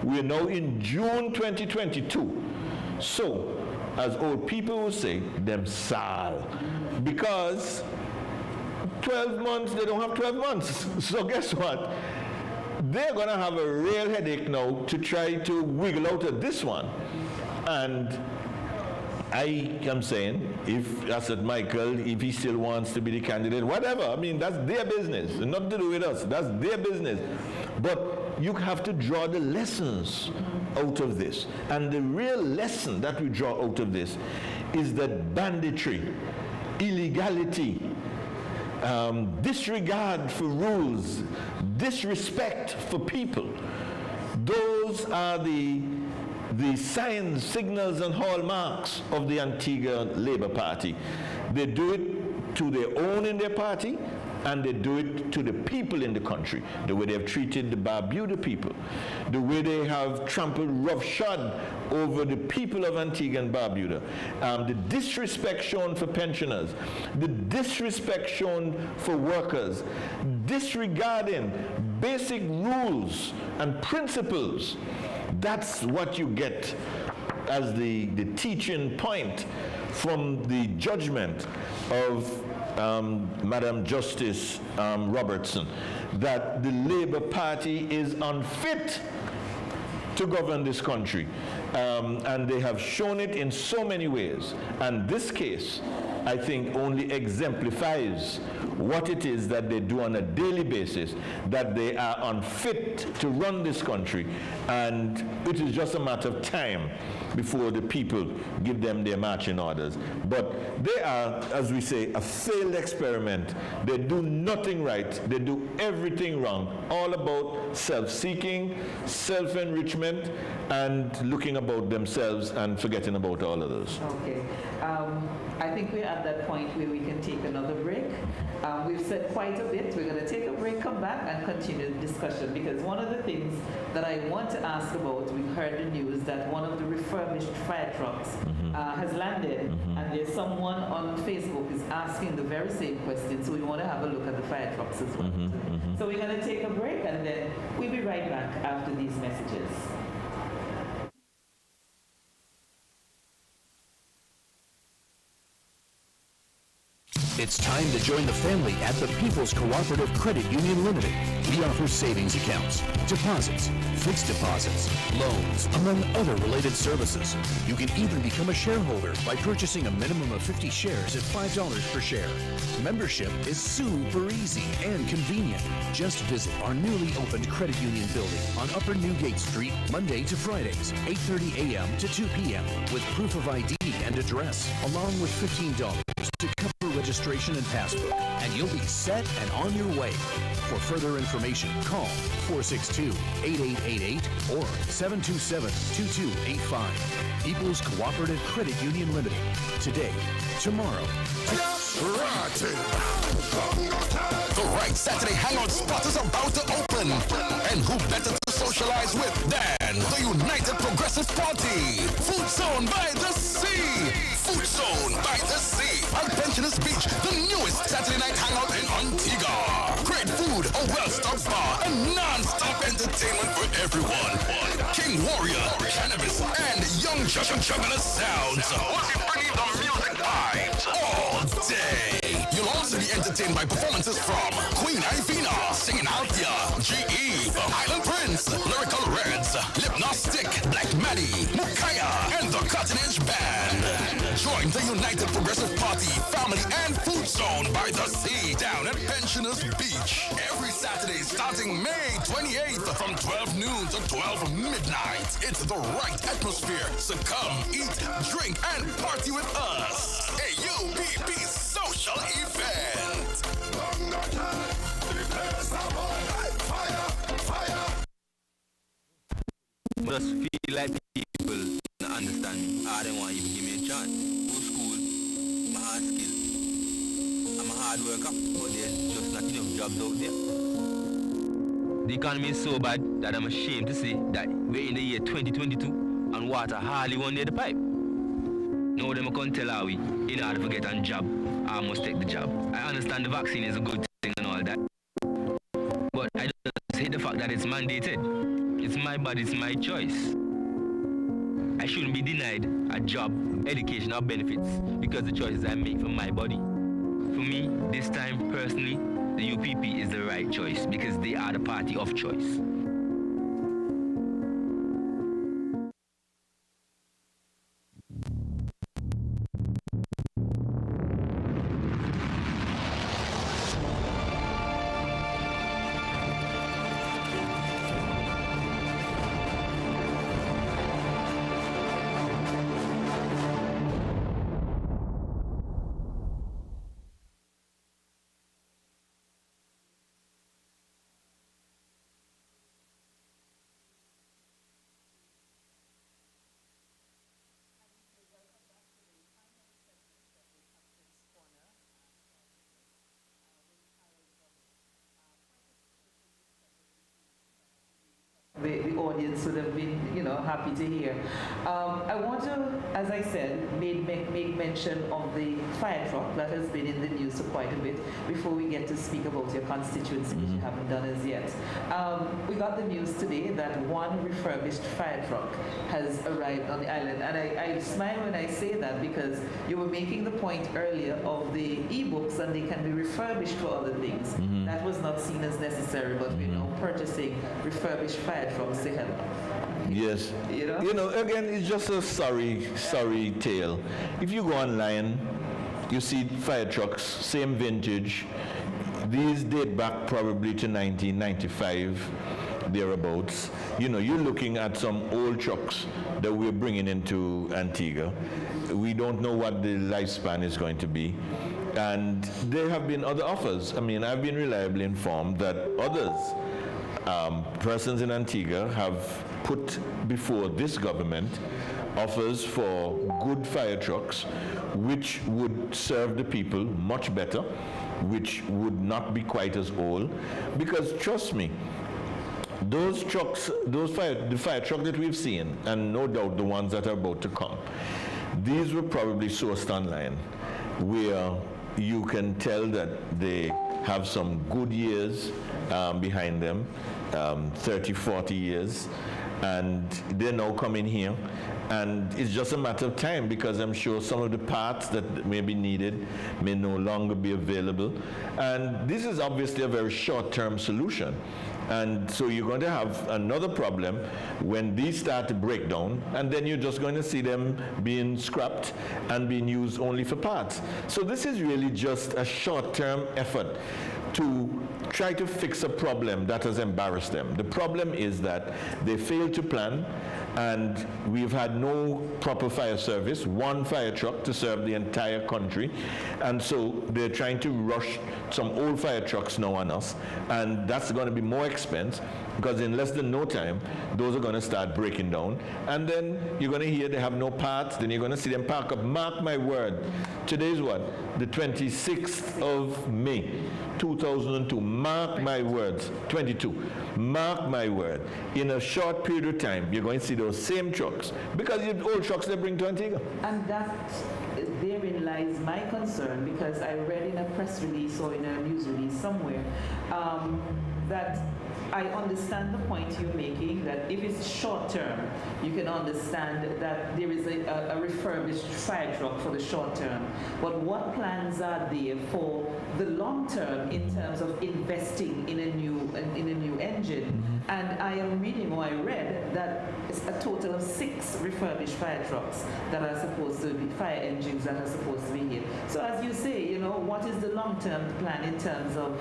Speaker 1: We are now in June 2022. So, as old people will say, them sal. Because 12 months, they don't have 12 months. So guess what? They're going to have a real headache now to try to wiggle out of this one. And I am saying, if Asset Michael, if he still wants to be the candidate, whatever, I mean, that's their business. Nothing to do with us. That's their business. But you have to draw the lessons out of this. And the real lesson that we draw out of this is that banditry, illegality, disregard for rules, disrespect for people, those are the signs, signals, and hallmarks of the Antigua Labour Party. They do it to their own in their party, and they do it to the people in the country. The way they have treated the Barbuda people, the way they have trampled roughshod over the people of Antigua and Barbuda, the disrespect shown for pensioners, the disrespect shown for workers, disregarding basic rules and principles. That's what you get as the teaching point from the judgment of Madam Justice Robertson that the Labour Party is unfit to govern this country. And they have shown it in so many ways. And this case, I think, only exemplifies what it is that they do on a daily basis, that they are unfit to run this country, and it is just a matter of time before the people give them their marching orders. But they are, as we say, a failed experiment. They do nothing right. They do everything wrong. All about self-seeking, self-enrichment, and looking about themselves and forgetting about all others.
Speaker 2: Okay. I think we're at that point where we can take another break. We've said quite a bit. We're going to take a break, come back, and continue the discussion, because one of the things that I want to ask about, we heard the news that one of the refurbished fire trucks has landed, and there's someone on Facebook is asking the very same question, so we want to have a look at the fire trucks as well. So we're going to take a break, and then we'll be right back after these messages.
Speaker 3: It's time to join the family at the People's Cooperative Credit Union Limited. We offer savings accounts, deposits, fixed deposits, loans, among other related services. You can even become a shareholder by purchasing a minimum of 50 shares at $5 per share. Membership is super easy and convenient. Just visit our newly opened credit union building on Upper Newgate Street, Monday to Fridays, 8:30 a.m. to 2 p.m. with proof of ID and address, along with $15 to cover registration and passbook, and you'll be set and on your way. For further information, call 462-8888 or 727-2285. People's Cooperative Credit Union Limited. Today, tomorrow.
Speaker 5: The right Saturday hangout spot is about to open. And who better to socialize with than the United Progressive Party? Food Zone by the Sea. Food Zone by the Sea. On Pensioners Beach, the newest Saturday night hangout in Antigua. Great food, a well-stocked bar, and non-stop entertainment for everyone. King Warrior, cannabis, and young juggler sounds. Bringing the music vibes all day. You'll also be entertained by performances from Queen Ivina, singing Althea, G.E., Island Prince, Lyrical Reds, Lipnostic, Black Maddie, Mukaya, and the Cutting Edge Band. Join the United Progressive Party, Family and Food Zone by the Sea down at Pensioners Beach. Every Saturday starting May 28th from 12 noon to 12 midnight. It's the right atmosphere, so come, eat, drink, and party with us. A UPP social event.
Speaker 4: Just feel like people don't understand me. I don't want you to give me a chance. Go to school, I'm a hard skill. I'm a hard worker, but there's just not enough jobs out there. The economy is so bad that I'm ashamed to say that we're in the year 2022 and water hardly one near the pipe. No, them can't tell how we, in order to get a job, I must take the job. I understand the vaccine is a good thing and all that, but I just hate the fact that it's mandated. It's my body, it's my choice. I shouldn't be denied a job, education, or benefits because the choices I make for my body. For me, this time, personally, the UPP is the right choice because they are the party of choice.
Speaker 2: audience would have been, happy to hear. I want to, as I said, make mention of the fire truck that has been in the news for quite a bit before we get to speak about your constituency, which you haven't done as yet. We got the news today that one refurbished fire truck has arrived on the island. And I smile when I say that because you were making the point earlier of the e-books and they can be refurbished for other things. That was not seen as necessary, but we're now purchasing refurbished fire trucks to help.
Speaker 1: Yes. Again, it's just a sorry tale. If you go online, you see fire trucks, same vintage. These date back probably to 1995, thereabouts. You're looking at some old trucks that we're bringing into Antigua. We don't know what the lifespan is going to be. And there have been other offers. I mean, I've been reliably informed that others, persons in Antigua, have put before this government offers for good fire trucks which would serve the people much better, which would not be quite as old. Because trust me, those trucks, the fire truck that we've seen, and no doubt the ones that are about to come, these were probably sourced online, where you can tell that they have some good years behind them, 30, 40 years, and they're now coming here. And it's just a matter of time because I'm sure some of the parts that may be needed may no longer be available. And this is obviously a very short-term solution. And so you're going to have another problem when these start to break down, and then you're just going to see them being scrapped and being used only for parts. So this is really just a short-term effort to try to fix a problem that has embarrassed them. The problem is that they failed to plan, and we've had no proper fire service, one fire truck to serve the entire country, and so they're trying to rush some old fire trucks now on us, and that's going to be more expense because in less than no time, those are going to start breaking down, and then you're going to hear they have no parts, then you're going to see them park up. Mark my word, today's what? The 26th of May, 2002. Mark my words, 22. Mark my word. In a short period of time, you're going to see those same trucks because the old trucks they bring to Antigua.
Speaker 2: And therein lies my concern, because I read in a press release or in a news release somewhere that I understand the point you're making, that if it's short term, you can understand that there is a refurbished fire truck for the short term. But what plans are there for the long term in terms of investing in a new engine? And I am reading, or I read, that it's a total of 6 refurbished fire trucks that are supposed to be fire engines that are supposed to be here. So as you say, what is the long term plan in terms of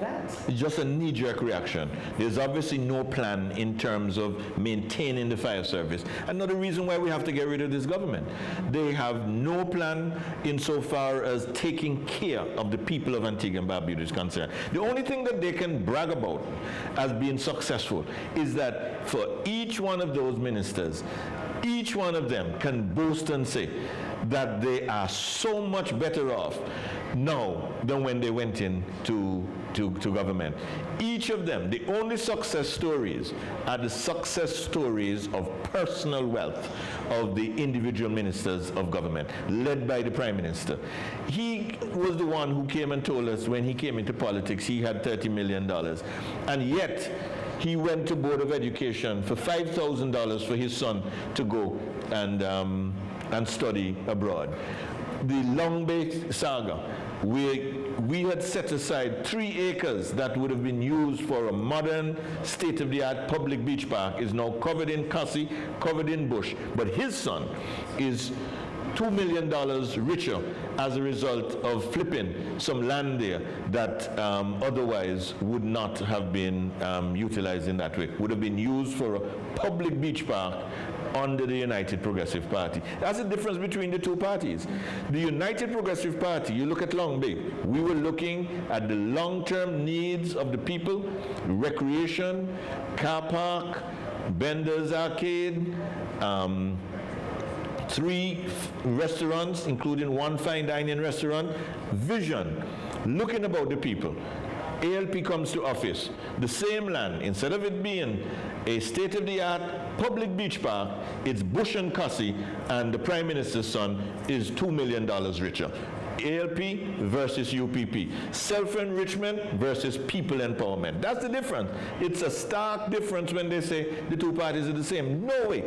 Speaker 2: that?
Speaker 1: It's just a knee-jerk reaction. There's obviously no plan in terms of maintaining the fire service. Another reason why we have to get rid of this government. They have no plan insofar as taking care of the people of Antigua and Barbuda is concerned. The only thing that they can brag about as being successful is that for each one of those ministers, each one of them can boast and say that they are so much better off now than when they went into government. Each of them, the only success stories are the success stories of personal wealth of the individual ministers of government, led by the Prime Minister. He was the one who came and told us when he came into politics he had $30 million, and yet he went to Board of Education for $5,000 for his son to go and study abroad. The Long Bay saga, we had set aside 3 acres that would have been used for a modern, state-of-the-art public beach park, is now covered in cassie, covered in bush. But his son is $2 million richer as a result of flipping some land there that otherwise would not have been utilized in that way, would have been used for a public beach park under the United Progressive Party. That's the difference between the two parties. The United Progressive Party, you look at Long Bay, we were looking at the long-term needs of the people, recreation, car park, Bender's Arcade, 3 restaurants, including 1 fine dining restaurant, vision, looking about the people. ALP comes to office, the same land, instead of it being a state-of-the-art public beach park, it's Bush and Cussy, and the Prime Minister's son is $2 million richer. ALP versus UPP. Self-enrichment versus people empowerment. That's the difference. It's a stark difference when they say the two parties are the same. No way.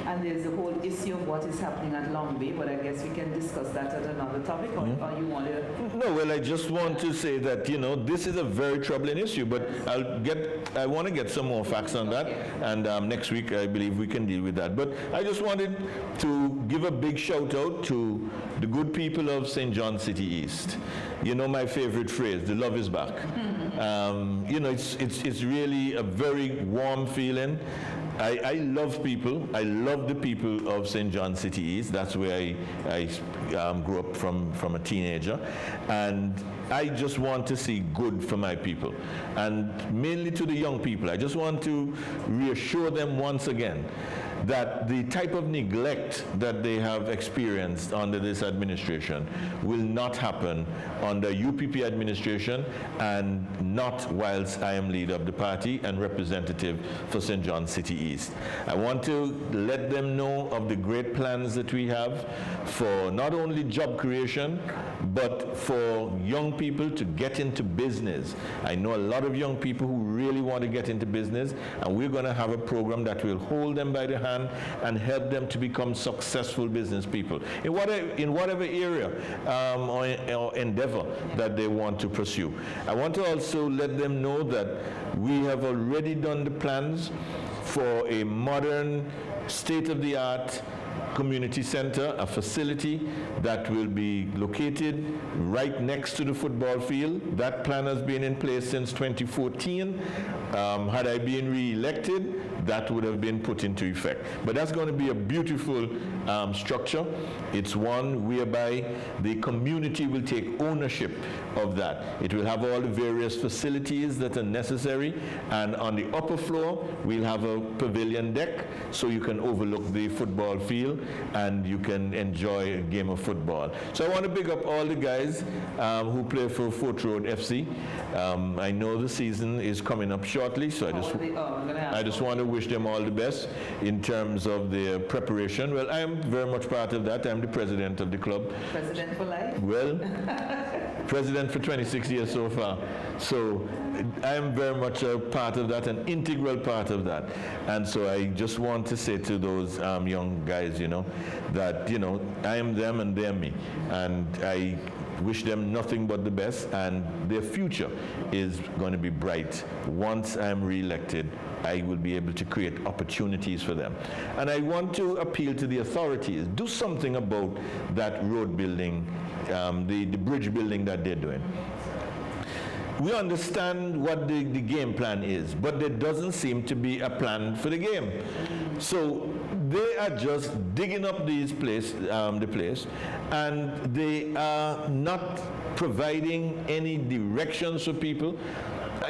Speaker 2: And there's the whole issue of what is happening at Long Bay, but I guess we can discuss that at another topic, or you want to?
Speaker 1: No, well, I just want to say that, you know, this is a very troubling issue, but I want to get some more facts on that, and next week I believe we can deal with that. But I just wanted to give a big shout out to the good people of St. John City East. You know my favorite phrase, the love is back. You know, it's really a very warm feeling. I love people. I love the people of St. John City East. That's where I grew up from a teenager. And I just want to see good for my people. And mainly to the young people. I just want to reassure them once again that the type of neglect that they have experienced under this administration will not happen under UPP administration, and not whilst I am leader of the party and representative for St. John City East. I want to let them know of the great plans that we have for not only job creation, but for young people to get into business. I know a lot of young people who really want to get into business, and we're going to have a program that will hold them by the hand and help them to become successful business people in whatever area or endeavor that they want to pursue. I want to also let them know that we have already done the plans for a modern, state-of-the-art community center, a facility that will be located right next to the football field. That plan has been in place since 2014. Had I been re-elected, that would have been put into effect. But that's going to be a beautiful structure. It's one whereby the community will take ownership of that. It will have all the various facilities that are necessary, and on the upper floor we'll have a pavilion deck so you can overlook the football field and you can enjoy a game of football. So I want to big up all the guys who play for Fort Road FC. I know the season is coming up shortly, so I just want to wish them all the best in terms of their preparation. Well, I am very much part of that. I'm the president of the club.
Speaker 2: President for life?
Speaker 1: Well, president for 26 years so far. So I am very much a part of that, an integral part of that. And so I just want to say to those young guys, you know, that, you know, I am them and they're me. And I wish them nothing but the best, and their future is going to be bright. Once I'm re-elected, I will be able to create opportunities for them. And I want to appeal to the authorities, do something about that road building, the bridge building that they're doing. We understand what the game plan is, but there doesn't seem to be a plan for the game. So they are just digging up the place, and they are not providing any directions for people.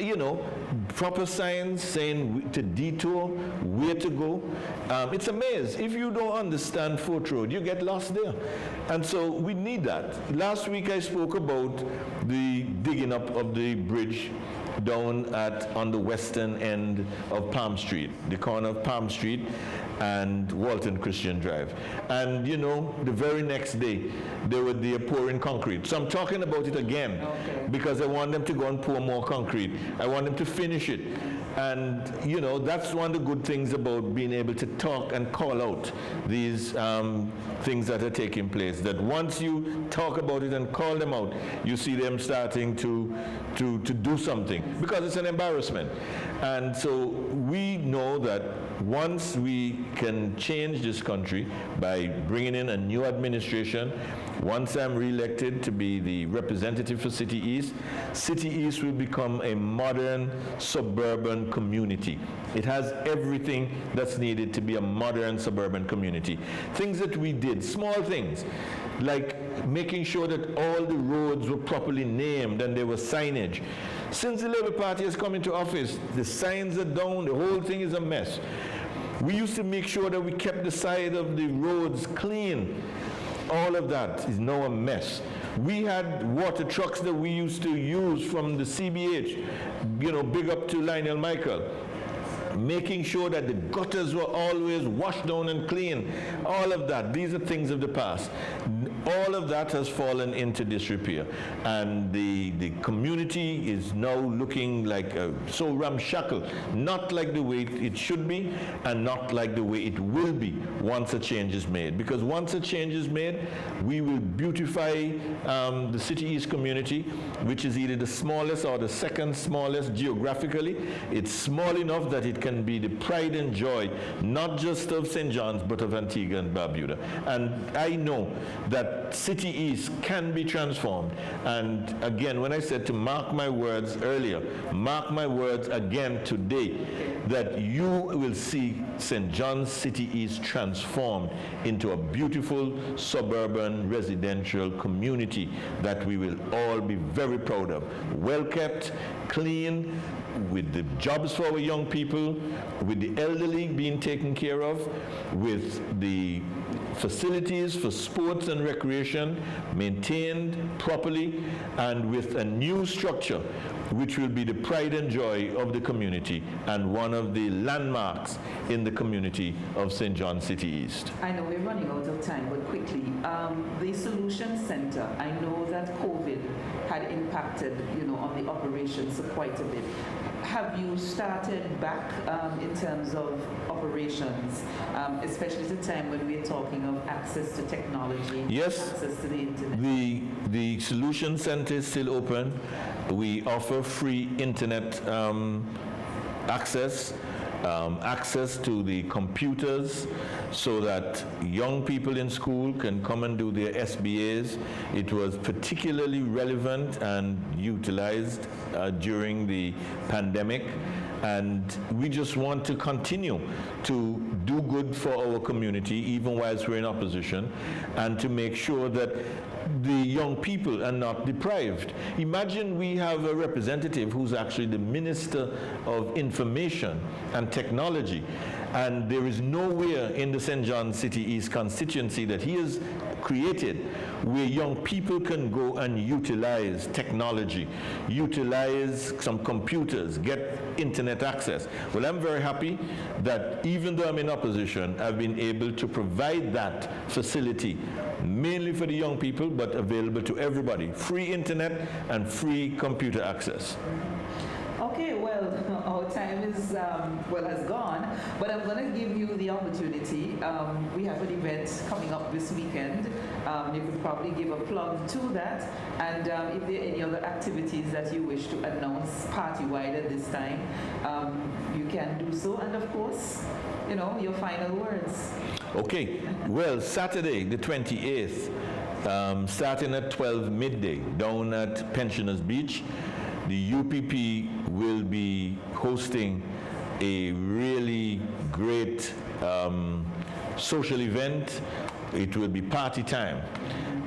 Speaker 1: You know, proper signs saying to detour, where to go. It's a maze. If you don't understand Fort Road, you get lost there. And so we need that. Last week I spoke about the digging up of the bridge down on the western end of Palm Street, the corner of Palm Street and Walton Christian Drive. And you know, the very next day, they were there pouring concrete. So I'm talking about it again, because I want them to go and pour more concrete. I want them to finish it. And you know, that's one of the good things about being able to talk and call out these things that are taking place, that once you talk about it and call them out, you see them starting to do something, because it's an embarrassment. And so we know that once we can change this country by bringing in a new administration, once I'm re-elected to be the representative for City East will become a modern suburban community. It has everything that's needed to be a modern suburban community. Things that we did, small things, like making sure that all the roads were properly named and there was signage. Since the Labour Party has come into office, the signs are down, the whole thing is a mess. We used to make sure that we kept the side of the roads clean. All of that is now a mess. We had water trucks that we used to use from the CBH, big up to Lionel Michael, making sure that the gutters were always washed down and clean. All of that, these are things of the past. All of that has fallen into disrepair, and the community is now looking like so ramshackle, not like the way it should be, and not like the way it will be once a change is made. Because once a change is made, we will beautify the City East community, which is either the smallest or the second smallest geographically. It's small enough that it can be the pride and joy, not just of St. John's, but of Antigua and Barbuda. And I know that City East can be transformed. And again, when I said to mark my words earlier, mark my words again today, that you will see St. John's City East transformed into a beautiful suburban residential community that we will all be very proud of. Well kept, clean, with the jobs for our young people, with the elderly being taken care of, with the facilities for sports and recreation maintained properly, and with a new structure which will be the pride and joy of the community and one of the landmarks in the community of St. John City East.
Speaker 2: I know we're running out of time, but quickly, the Solution Center, I know that COVID had impacted, on the operations quite a bit. Have you started back in terms of operations, especially at a time when we're talking of access to technology,
Speaker 1: yes,
Speaker 2: access to the internet?
Speaker 1: The Solution Center is still open. We offer free internet access to the computers so that young people in school can come and do their SBAs. It was particularly relevant and utilized during the pandemic, and we just want to continue to do good for our community even whilst we're in opposition, and to make sure that the young people are not deprived. Imagine we have a representative who's actually the Minister of Information and Technology, and there is nowhere in the St. John City East constituency that he has created where young people can go and utilize technology, utilize some computers, get internet access. Well, I'm very happy that even though I'm in opposition, I've been able to provide that facility mainly for the young people, but available to everybody. Free internet and free computer access.
Speaker 2: Okay, well, our time is, has gone, but I'm going to give you the opportunity. We have an event coming up this weekend. You could probably give a plug to that, and if there are any other activities that you wish to announce party-wide at this time, you can do so, and of course, your final words.
Speaker 1: Okay, well, Saturday the 28th, starting at 12 midday down at Pensioners Beach, the UPP will be hosting a really great social event. It will be party time,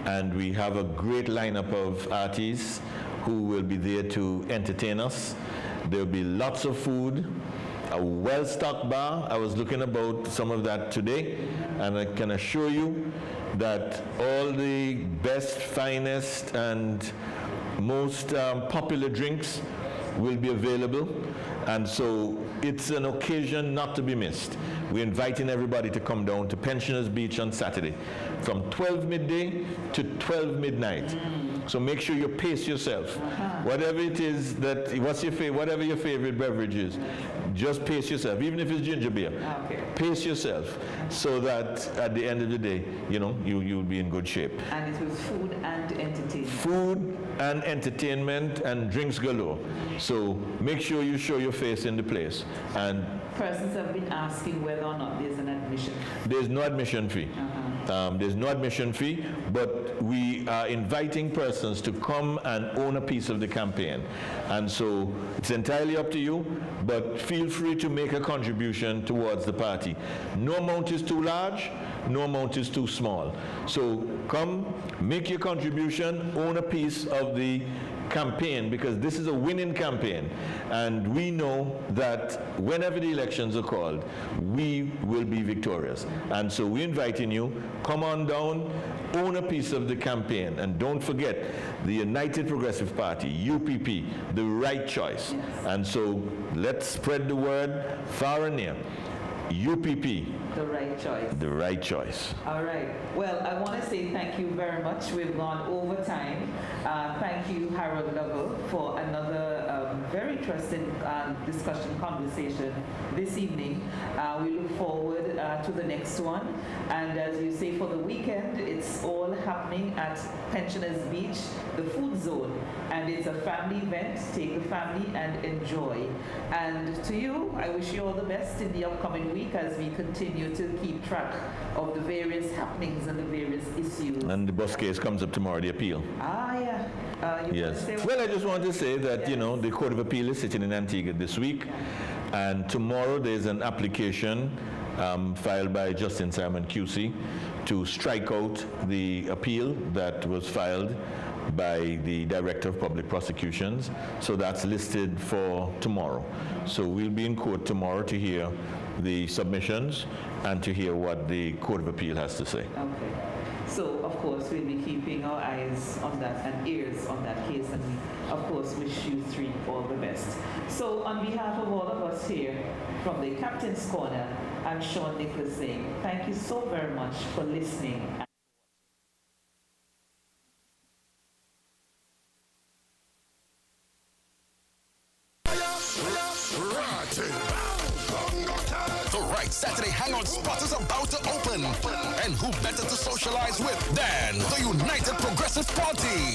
Speaker 1: and we have a great lineup of artists who will be there to entertain us. There will be lots of food, a well-stocked bar. I was looking about some of that today, and I can assure you that all the best, finest, and most popular drinks will be available, and so it's an occasion not to be missed. We're inviting everybody to come down to Pensioners Beach on Saturday from 12 midday to 12 midnight. So make sure you pace yourself. Whatever it is whatever your favorite beverage is, just pace yourself. Even if it's ginger beer, pace yourself so that at the end of the day, you'll be in good shape.
Speaker 2: And it was food and entertainment.
Speaker 1: Food and entertainment and drinks galore. So make sure you show your face in the place. And
Speaker 2: persons have been asking whether or not there's an admission.
Speaker 1: There's no admission fee. There's no admission fee, but we are inviting persons to come and own a piece of the campaign. And so it's entirely up to you, but feel free to make a contribution towards the party. No amount is too large, no amount is too small. So come, make your contribution, own a piece of the campaign, because this is a winning campaign. And we know that whenever the elections are called, we will be victorious. And so we're inviting you, come on down, own a piece of the campaign. And don't forget, the United Progressive Party, UPP, the right choice.
Speaker 2: Yes.
Speaker 1: And so let's spread the word far and near. UPP,
Speaker 2: The right choice.
Speaker 1: the right choice.
Speaker 2: All right. Well, I want to say thank you very much. We've gone over time. Thank you, Harold Lovell, for another very interesting discussion conversation this evening. We look forward to the next one. And as you say, for the weekend, it's all happening at Pensioners Beach, the food zone. And it's a family event. Take the family and enjoy. And to you, I wish you all the best in the upcoming week as we continue to keep track of the various happenings and the various issues.
Speaker 1: And the bus case comes up tomorrow, the appeal.
Speaker 2: Yeah. You
Speaker 1: Yes.
Speaker 2: wanna say
Speaker 1: Well, I just want to say that,
Speaker 2: Yes.
Speaker 1: you know, the Court of Appeal is sitting in Antigua this week, and tomorrow there's an application filed by Justin Simon QC to strike out the appeal that was filed by the Director of Public Prosecutions. So that's listed for tomorrow. So we'll be in court tomorrow to hear the submissions and to hear what the Court of Appeal has to say.
Speaker 2: Okay. So, of course, we'll be keeping our eyes on that and ears on that case, and we, of course, wish you three all the best. So, on behalf of all of us here from the Captain's Corner, I'm Shawn Nicholas saying thank you so very much for listening.
Speaker 5: The right Saturday hangout spot is about to open. And who better to socialize with than the United Progressive Party?